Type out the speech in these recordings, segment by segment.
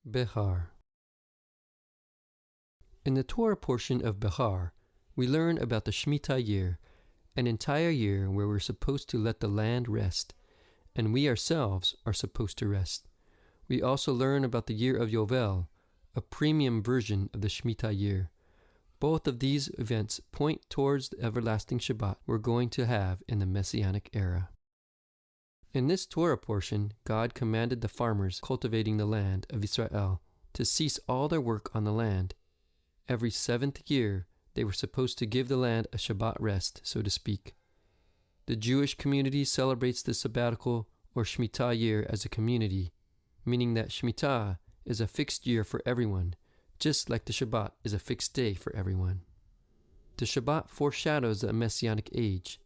Behar. In the Torah portion of Behar, we learn about the Shmita year, an entire year where we're supposed to let the land rest, and we ourselves are supposed to rest. We also learn about the year of Yovel, a premium version of the Shmita year. Both of these events point towards the everlasting Shabbat we're going to have in the Messianic Era. In this Torah portion, God commanded the farmers cultivating the land of Israel to cease all their work on the land. Every seventh year, they were supposed to give the land a Shabbat rest, so to speak. The Jewish community celebrates the sabbatical or Shmita year as a community, meaning that Shmita is a fixed year for everyone, just like the Shabbat is a fixed day for everyone. The Shabbat foreshadows the Messianic age.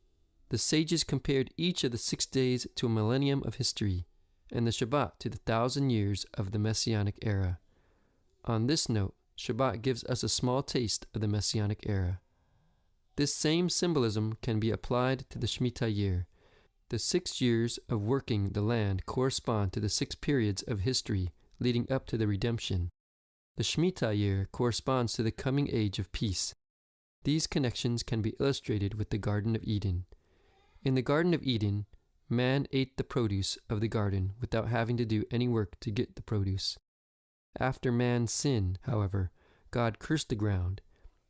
The sages compared each of the 6 days to a millennium of history, and the Shabbat to the 1,000 years of the Messianic Era. On this note, Shabbat gives us a small taste of the Messianic Era. This same symbolism can be applied to the Shmita year. The 6 years of working the land correspond to the 6 periods of history leading up to the redemption. The Shmita year corresponds to the coming age of peace. These connections can be illustrated with the Garden of Eden. In the Garden of Eden, man ate the produce of the garden without having to do any work to get the produce. After man's sin, however, God cursed the ground.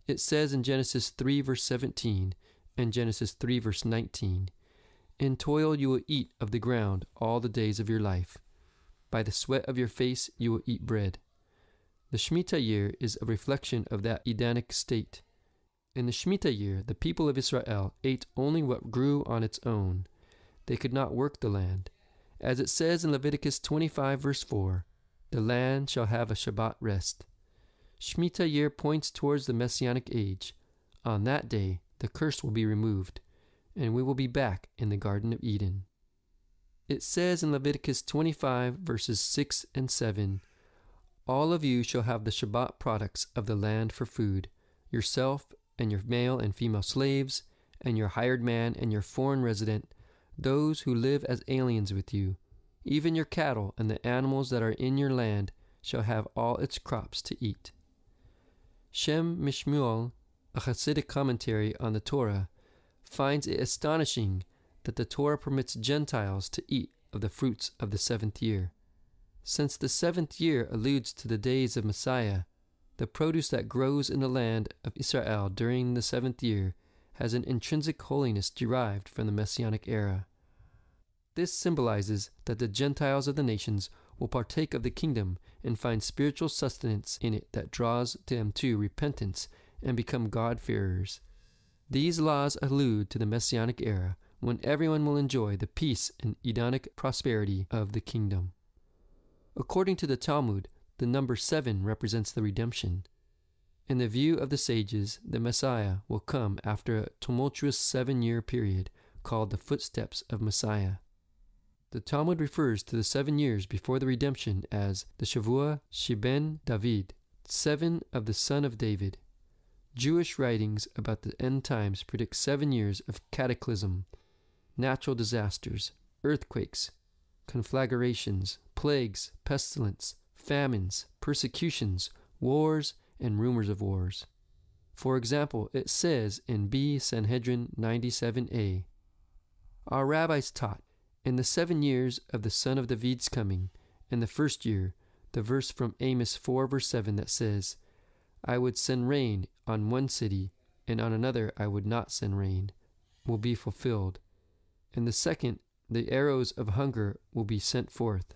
It says in Genesis 3 verse 17 and Genesis 3 verse 19, "In toil you will eat of the ground all the days of your life. By the sweat of your face you will eat bread." The Shmita year is a reflection of that Edenic state. In the Shmita year, the people of Israel ate only what grew on its own. They could not work the land. As it says in Leviticus 25 verse 4, "The land shall have a Shabbat rest." Shmita year points towards the Messianic age. On that day, the curse will be removed, and we will be back in the Garden of Eden. It says in Leviticus 25 verses 6 and 7, "All of you shall have the Shabbat products of the land for food, yourself and your male and female slaves, and your hired man and your foreign resident, those who live as aliens with you. Even your cattle and the animals that are in your land shall have all its crops to eat." Shem Mishmuel, a Hasidic commentary on the Torah, finds it astonishing that the Torah permits Gentiles to eat of the fruits of the 7th year. Since the 7th year alludes to the days of Messiah, the produce that grows in the land of Israel during the 7th year has an intrinsic holiness derived from the Messianic Era. This symbolizes that the Gentiles of the nations will partake of the kingdom and find spiritual sustenance in it that draws them to repentance and become God-fearers. These laws allude to the Messianic Era, when everyone will enjoy the peace and Edenic prosperity of the kingdom. According to the Talmud, the number 7 represents the redemption. In the view of the sages, the Messiah will come after a tumultuous 7-year period called the footsteps of Messiah. The Talmud refers to the 7 years before the redemption as the Shavua Sheben David, 7 of the son of David. Jewish writings about the end times predict 7 years of cataclysm, natural disasters, earthquakes, conflagrations, plagues, pestilence, famines, persecutions, wars, and rumors of wars. For example, it says in B. Sanhedrin 97a, "Our rabbis taught, in the 7 years of the son of David's coming, in the first year," the verse from Amos 4 verse 7 that says, "I would send rain on one city, and on another I would not send rain," will be fulfilled. In the second, the arrows of hunger will be sent forth.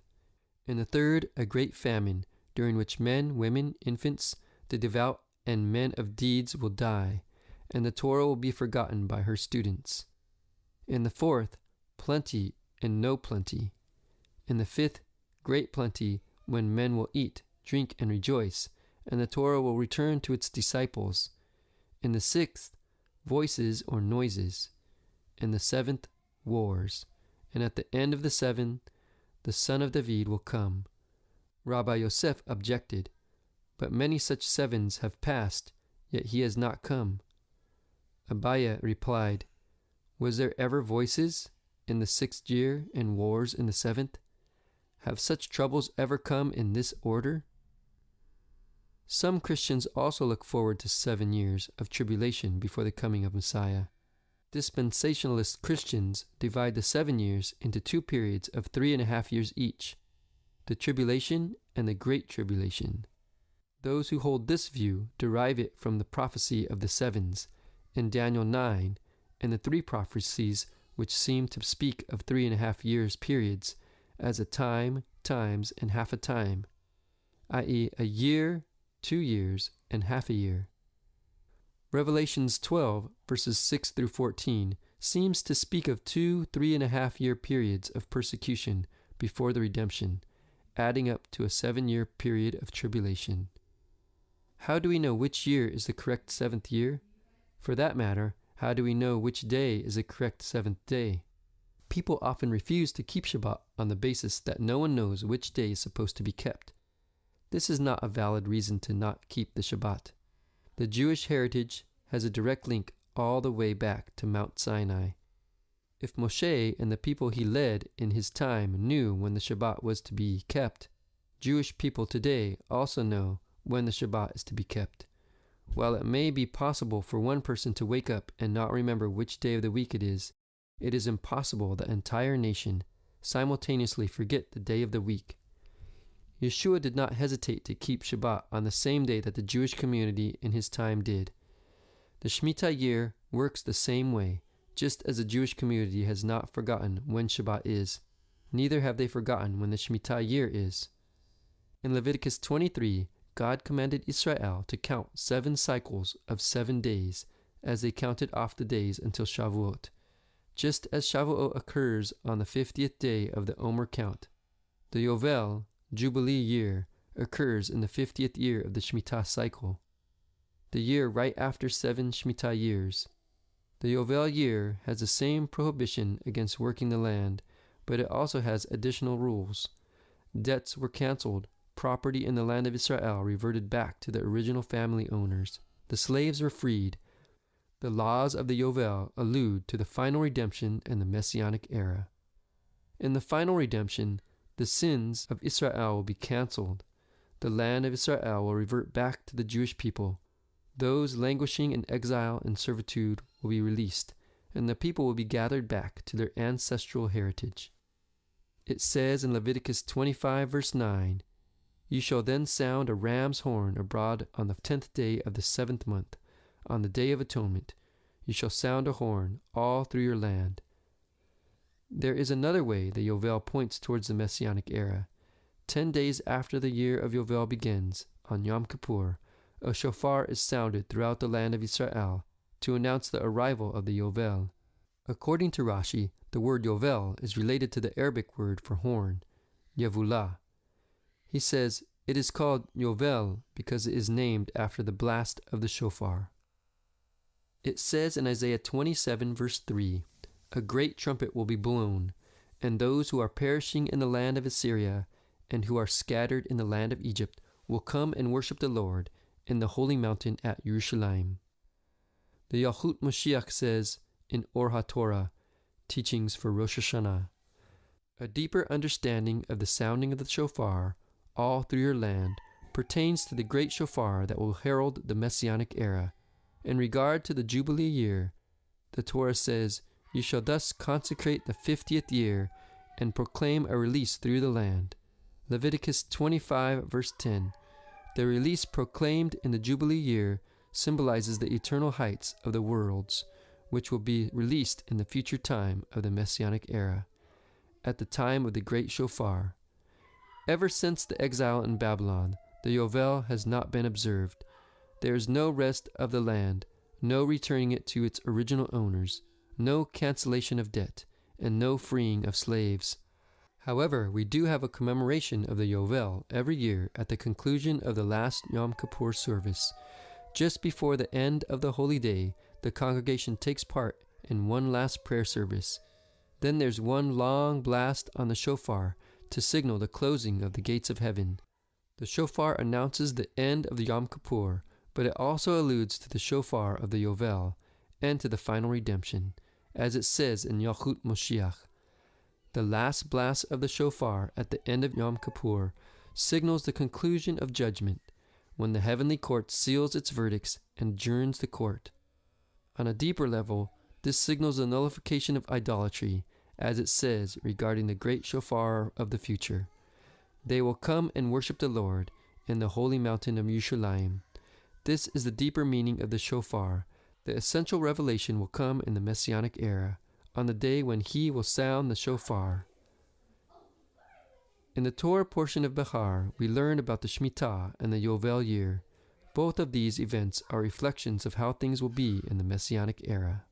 In the third, a great famine, during which men, women, infants, the devout, and men of deeds will die, and the Torah will be forgotten by her students. In the fourth, plenty and no plenty. In the fifth, great plenty, when men will eat, drink, and rejoice, and the Torah will return to its disciples. In the sixth, voices or noises. In the seventh, wars. And at the end of the 7, the son of David will come. Rabbi Yosef objected, "But many such 7s have passed, yet he has not come." Abaye replied, "Was there ever voices in the 6th year and wars in the 7th? Have such troubles ever come in this order?" Some Christians also look forward to 7 years of tribulation before the coming of Messiah. Dispensationalist Christians divide the 7 years into 2 periods of 3.5 years each, the tribulation and the Great Tribulation. Those who hold this view derive it from the prophecy of the sevens in Daniel 9 and the 3 prophecies which seem to speak of 3.5 years periods as a time, times, and half a time, i.e. a year, 2 years, and half a year. Revelations 12, verses 6 through 14, seems to speak of 2 3.5-year periods of persecution before the redemption, adding up to a 7-year period of tribulation. How do we know which year is the correct 7th year? For that matter, how do we know which day is the correct 7th day? People often refuse to keep Shabbat on the basis that no one knows which day is supposed to be kept. This is not a valid reason to not keep the Shabbat. The Jewish heritage has a direct link all the way back to Mount Sinai. If Moshe and the people he led in his time knew when the Shabbat was to be kept, Jewish people today also know when the Shabbat is to be kept. While it may be possible for one person to wake up and not remember which day of the week it is impossible that the entire nation simultaneously forget the day of the week. Yeshua did not hesitate to keep Shabbat on the same day that the Jewish community in his time did. The Shemitah year works the same way, just as the Jewish community has not forgotten when Shabbat is. Neither have they forgotten when the Shemitah year is. In Leviticus 23, God commanded Israel to count 7 cycles of 7 days, as they counted off the days until Shavuot, just as Shavuot occurs on the 50th day of the Omer count. The Yovel, Jubilee year, occurs in the 50th year of the Shmita cycle, the year right after 7 Shemitah years. The Yovel year has the same prohibition against working the land, but it also has additional rules. Debts were canceled, property in the land of Israel reverted back to the original family owners, the slaves were freed. The laws of the Yovel allude to the final redemption and the Messianic Era. In the final redemption, the sins of Israel will be canceled. The land of Israel will revert back to the Jewish people. Those languishing in exile and servitude will be released, and the people will be gathered back to their ancestral heritage. It says in Leviticus 25, verse 9, "You shall then sound a ram's horn abroad on the 10th day of the 7th month, on the Day of Atonement. You shall sound a horn all through your land." There is another way the Yovel points towards the Messianic Era. 10 days after the year of Yovel begins, on Yom Kippur, a shofar is sounded throughout the land of Israel to announce the arrival of the Yovel. According to Rashi, the word Yovel is related to the Arabic word for horn, Yevulah. He says it is called Yovel because it is named after the blast of the shofar. It says in Isaiah 27, verse 3, "A great trumpet will be blown, and those who are perishing in the land of Assyria and who are scattered in the land of Egypt will come and worship the Lord in the holy mountain at Jerusalem." The Yahut Moshiach says in Or HaTorah, Teachings for Rosh Hashanah, "A deeper understanding of the sounding of the shofar all through your land pertains to the great shofar that will herald the Messianic Era. In regard to the Jubilee year, the Torah says, 'You shall thus consecrate the 50th year and proclaim a release through the land.' Leviticus 25, verse 10. The release proclaimed in the Jubilee year symbolizes the eternal heights of the worlds, which will be released in the future time of the Messianic Era, at the time of the great shofar. Ever since the exile in Babylon, the Yovel has not been observed. There is no rest of the land, no returning it to its original owners, no cancellation of debt, and no freeing of slaves. However, we do have a commemoration of the Yovel every year at the conclusion of the last Yom Kippur service. Just before the end of the holy day, the congregation takes part in one last prayer service. Then there's one long blast on the shofar to signal the closing of the gates of heaven. The shofar announces the end of the Yom Kippur, but it also alludes to the shofar of the Yovel and to the final redemption, as it says in Yahut Moshiach. The last blast of the shofar at the end of Yom Kippur signals the conclusion of judgment. when the heavenly court seals its verdicts and adjourns the court. On a deeper level, this signals the nullification of idolatry, as it says regarding the great shofar of the future. They will come and worship the Lord in the holy mountain of Yerushalayim. This is the deeper meaning of the shofar. The essential revelation will come in the Messianic era, on the day when he will sound the shofar. In the Torah portion of Behar, we learn about the Shmita and the Yovel year. Both of these events are reflections of how things will be in the Messianic era.